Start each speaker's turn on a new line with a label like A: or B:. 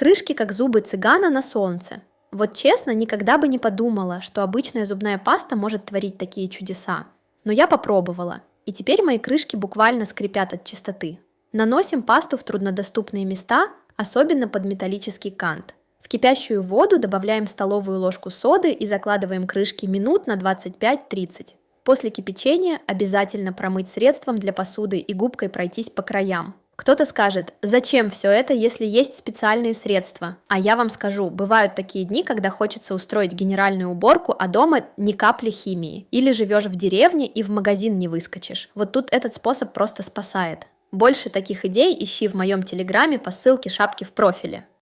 A: Крышки как зубы цыгана на солнце. Вот честно, никогда бы не подумала, что обычная зубная паста может творить такие чудеса. Но я попробовала, и теперь мои крышки буквально скрипят от чистоты. Наносим пасту в труднодоступные места, особенно под металлический кант. В кипящую воду добавляем столовую ложку соды и закладываем крышки минут на 25-30. После кипячения обязательно промыть средством для посуды и губкой пройтись по краям. Кто-то скажет, зачем все это, если есть специальные средства? А я вам скажу, бывают такие дни, когда хочется устроить генеральную уборку, а дома ни капли химии. Или живешь в деревне и в магазин не выскочишь. Вот тут этот способ просто спасает. Больше таких идей ищи в моем телеграме по ссылке шапки в профиле.